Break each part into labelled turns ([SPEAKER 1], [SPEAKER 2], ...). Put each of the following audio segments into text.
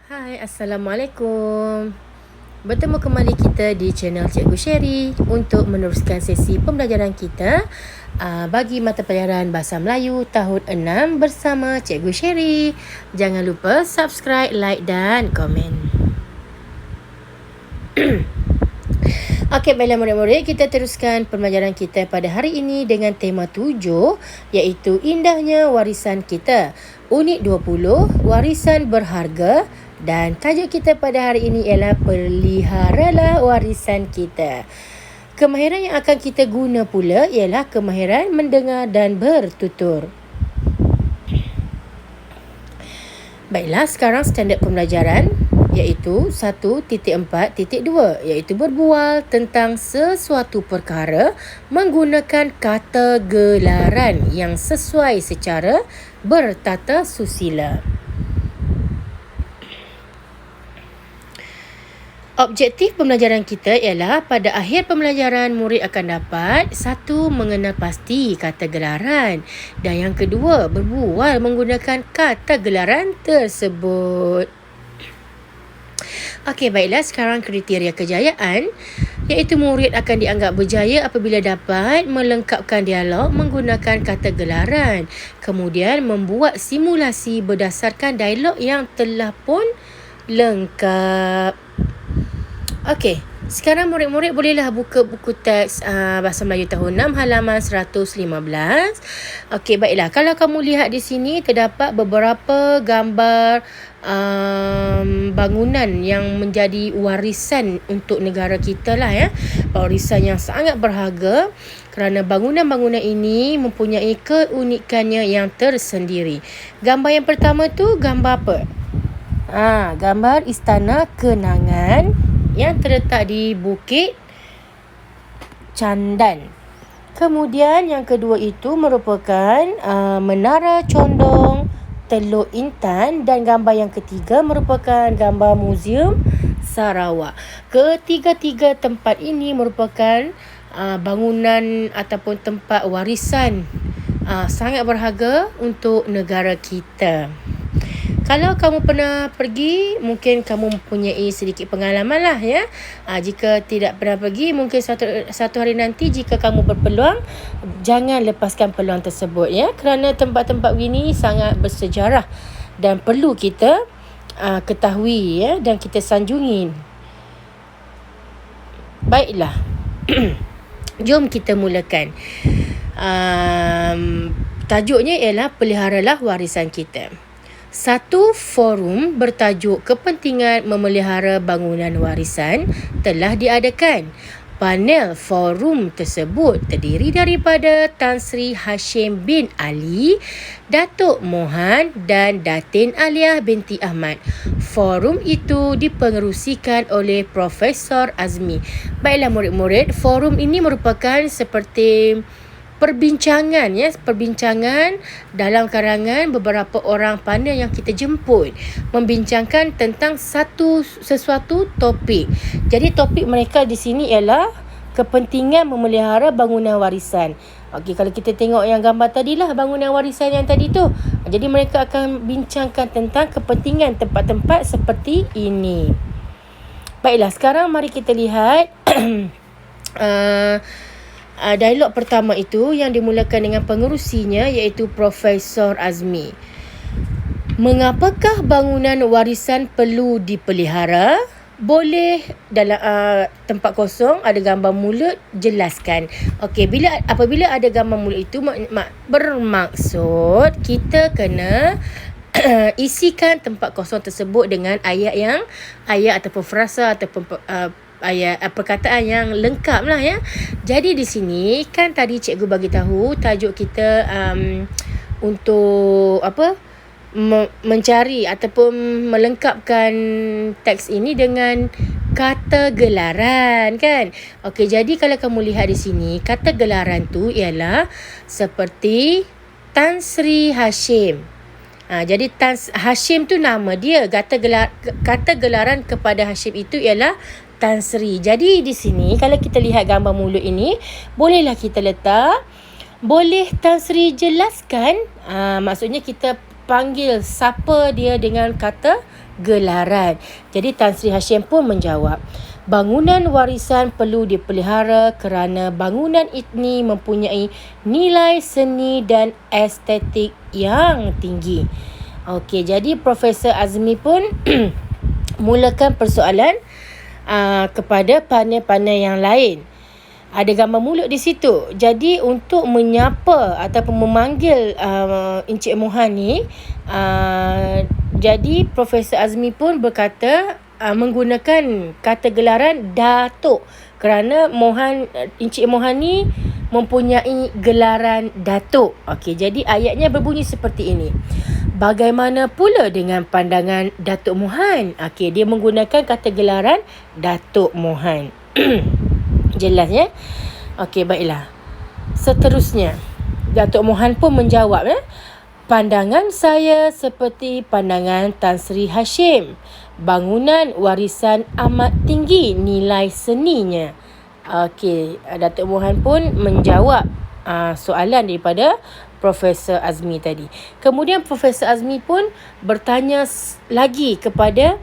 [SPEAKER 1] Hai, Assalamualaikum. Bertemu kembali kita di channel Cikgu Sherry untuk meneruskan sesi pembelajaran kita bagi mata pelajaran Bahasa Melayu tahun 6 bersama Cikgu Sherry. Jangan lupa subscribe, like dan komen. Okey, baiklah murid-murid, kita teruskan pembelajaran kita pada hari ini dengan tema 7 iaitu indahnya warisan kita. Unit 20, warisan berharga. Dan tajuk kita pada hari ini ialah peliharalah warisan kita. Kemahiran yang akan kita guna pula ialah kemahiran mendengar dan bertutur. Baiklah, sekarang standard pembelajaran iaitu 1.4.2 iaitu berbual tentang sesuatu perkara menggunakan kata gelaran yang sesuai secara bertata susila. Objektif pembelajaran kita ialah pada akhir pembelajaran murid akan dapat satu, mengenal pasti kata gelaran dan yang kedua, berbual menggunakan kata gelaran tersebut. Okey, baiklah, sekarang kriteria kejayaan iaitu murid akan dianggap berjaya apabila dapat melengkapkan dialog menggunakan kata gelaran, kemudian membuat simulasi berdasarkan dialog yang telah pun lengkap. Okey, sekarang murid-murid bolehlah buka buku teks Bahasa Melayu tahun 6 halaman 115. Okey, baiklah. Kalau kamu lihat di sini terdapat beberapa gambar bangunan yang menjadi warisan untuk negara kita lah ya. Warisan yang sangat berharga kerana bangunan-bangunan ini mempunyai keunikannya yang tersendiri. Gambar yang pertama tu gambar apa? Gambar Istana Kenangan yang terletak di Bukit Candan. Kemudian yang kedua itu merupakan Menara Condong, Teluk Intan, dan gambar yang ketiga merupakan gambar Muzium Sarawak. Ketiga-tiga tempat ini merupakan bangunan ataupun tempat warisan sangat berharga untuk negara kita. Kalau kamu pernah pergi, mungkin kamu mempunyai sedikit pengalaman lah ya. Jika tidak pernah pergi, mungkin satu hari nanti jika kamu berpeluang, jangan lepaskan peluang tersebut ya. Kerana tempat-tempat ini sangat bersejarah dan perlu kita ketahui ya dan kita sanjungi. Baiklah. Jom kita mulakan. Tajuknya ialah peliharalah warisan kita. Satu forum bertajuk kepentingan memelihara bangunan warisan telah diadakan. Panel forum tersebut terdiri daripada Tan Sri Hashim bin Ali, Datuk Mohan dan Datin Aliah binti Ahmad. Forum itu dipengerusikan oleh Profesor Azmi. Baiklah murid-murid, forum ini merupakan seperti perbincangan dalam karangan beberapa orang pandai yang kita jemput membincangkan tentang sesuatu topik. Jadi topik mereka di sini ialah kepentingan memelihara bangunan warisan. Okey, kalau kita tengok yang gambar tadilah bangunan warisan yang tadi tu. Jadi mereka akan bincangkan tentang kepentingan tempat-tempat seperti ini. Baiklah, sekarang mari kita lihat dialog pertama itu yang dimulakan dengan pengerusinya iaitu Profesor Azmi. Mengapakah bangunan warisan perlu dipelihara? Boleh dalam tempat kosong ada gambar mulut, jelaskan. Okey, apabila ada gambar mulut itu bermaksud kita kena isikan tempat kosong tersebut dengan ayat ataupun frasa ataupun perkataan yang lengkap lah ya. Jadi di sini kan tadi cikgu bagi tahu tajuk kita untuk mencari ataupun melengkapkan teks ini dengan kata gelaran kan. Okey, jadi kalau kamu lihat di sini kata gelaran tu ialah seperti Tan Sri Hashim. Jadi Tan Hashim tu nama dia. Kata gelaran kepada Hashim itu ialah Tan Sri. Jadi di sini kalau kita lihat gambar mulut ini, bolehlah kita letak, boleh Tan Sri jelaskan, maksudnya kita panggil sapa dia dengan kata gelaran. Jadi Tan Sri Hashim pun menjawab, bangunan warisan perlu dipelihara kerana bangunan ini mempunyai nilai seni dan estetik yang tinggi. Okey, jadi Profesor Azmi pun mulakan persoalan kepada panel-panel yang lain. Ada gambar mulut di situ. Jadi untuk menyapa ataupun memanggil Encik Mohan ni, jadi Profesor Azmi pun berkata menggunakan kata gelaran Datuk, kerana Encik Mohan ni mempunyai gelaran Datuk. Okey, jadi ayatnya berbunyi seperti ini. Bagaimana pula dengan pandangan Datuk Mohan? Okey, dia menggunakan kata gelaran Datuk Mohan. Jelas ya? Okey, baiklah. Seterusnya, Datuk Mohan pun menjawab, pandangan saya seperti pandangan Tan Sri Hashim. Bangunan warisan amat tinggi nilai seninya. Okey, Datuk Mohan pun menjawab soalan daripada Profesor Azmi tadi. Kemudian Profesor Azmi pun bertanya lagi kepada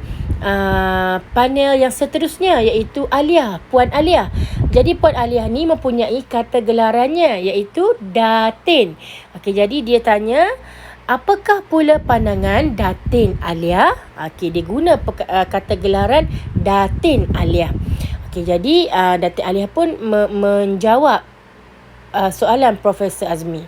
[SPEAKER 1] panel yang seterusnya, iaitu Alia, Puan Alia. Jadi Puan Alia ni mempunyai kata gelarannya, iaitu Datin. Okey, jadi dia tanya, apakah pula pandangan Datin Alia? Okey, dia guna kata gelaran Datin Alia. Okey, jadi Datin Alia pun menjawab soalan Profesor Azmi.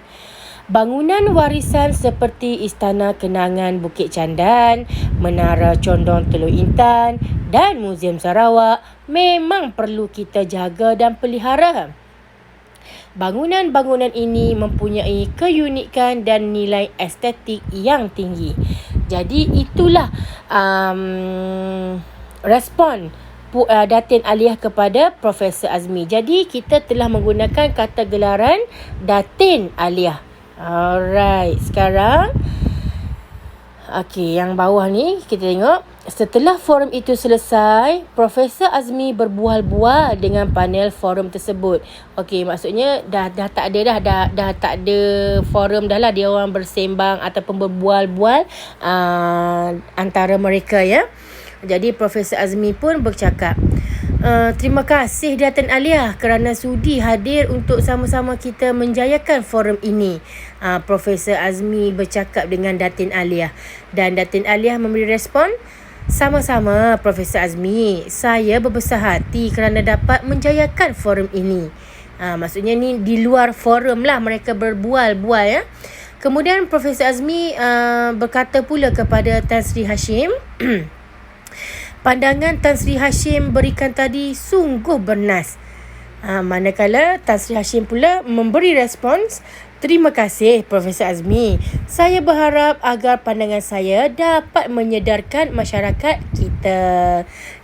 [SPEAKER 1] Bangunan warisan seperti Istana Kenangan Bukit Candan, Menara Condong Teluk Intan dan Muzium Sarawak memang perlu kita jaga dan pelihara. Bangunan-bangunan ini mempunyai keunikan dan nilai estetik yang tinggi. Jadi itulah respon Datin Alia kepada Profesor Azmi. Jadi kita telah menggunakan kata gelaran Datin Alia. Alright, sekarang yang bawah ni kita tengok. Setelah forum itu selesai, Profesor Azmi berbual-bual dengan panel forum tersebut. Okey, maksudnya dah tak ada dah tak ada forum dah lah, dia orang bersembang ataupun berbual-bual antara mereka ya. Jadi Profesor Azmi pun bercakap, terima kasih Datin Alia kerana sudi hadir untuk sama-sama kita menjayakan forum ini. Profesor Azmi bercakap dengan Datin Alia, dan Datin Alia memberi respon, sama-sama Profesor Azmi, saya berbesar hati kerana dapat menjayakan forum ini. Maksudnya ni di luar forum lah mereka berbual-bual ya. Kemudian Profesor Azmi berkata pula kepada Tan Sri Hashim, pandangan Tan Sri Hashim berikan tadi sungguh bernas. Manakala Tan Sri Hashim pula memberi respons, terima kasih Profesor Azmi. Saya berharap agar pandangan saya dapat menyedarkan masyarakat kita.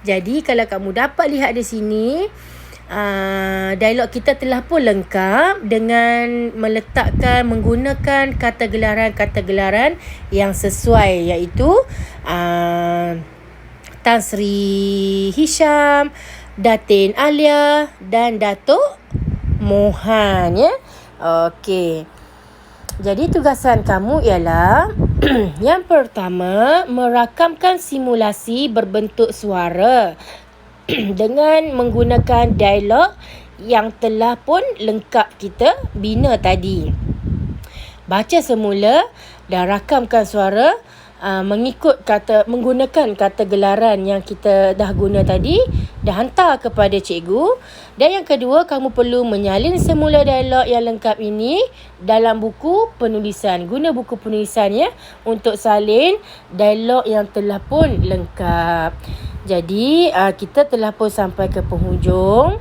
[SPEAKER 1] Jadi kalau kamu dapat lihat di sini, dialog kita telah pun lengkap dengan menggunakan kata gelaran yang sesuai, iaitu Tan Sri Hisham, Datin Alia dan Datuk Mohan ya. Okey. Jadi tugasan kamu ialah yang pertama, merakamkan simulasi berbentuk suara dengan menggunakan dialog yang telah pun lengkap kita bina tadi. Baca semula dan rakamkan suara menggunakan kata gelaran yang kita dah guna tadi, dah hantar kepada cikgu. Dan yang kedua, kamu perlu menyalin semula dialog yang lengkap ini dalam buku penulisan. Guna buku penulisan ya untuk salin dialog yang telah pun lengkap. Jadi kita telah pun sampai ke penghujung.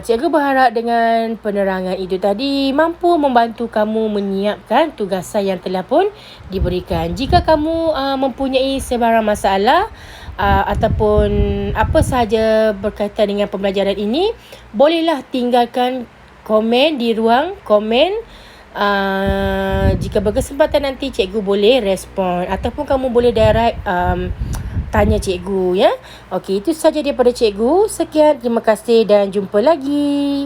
[SPEAKER 1] Cikgu berharap dengan penerangan itu tadi mampu membantu kamu menyiapkan tugasan yang telah pun diberikan. Jika kamu mempunyai sebarang masalah ataupun apa sahaja berkaitan dengan pembelajaran ini, bolehlah tinggalkan komen di ruang komen. Jika berkesempatan nanti cikgu boleh respon ataupun kamu boleh direct tanya cikgu ya. Okey, itu sahaja daripada cikgu. Sekian, terima kasih dan jumpa lagi.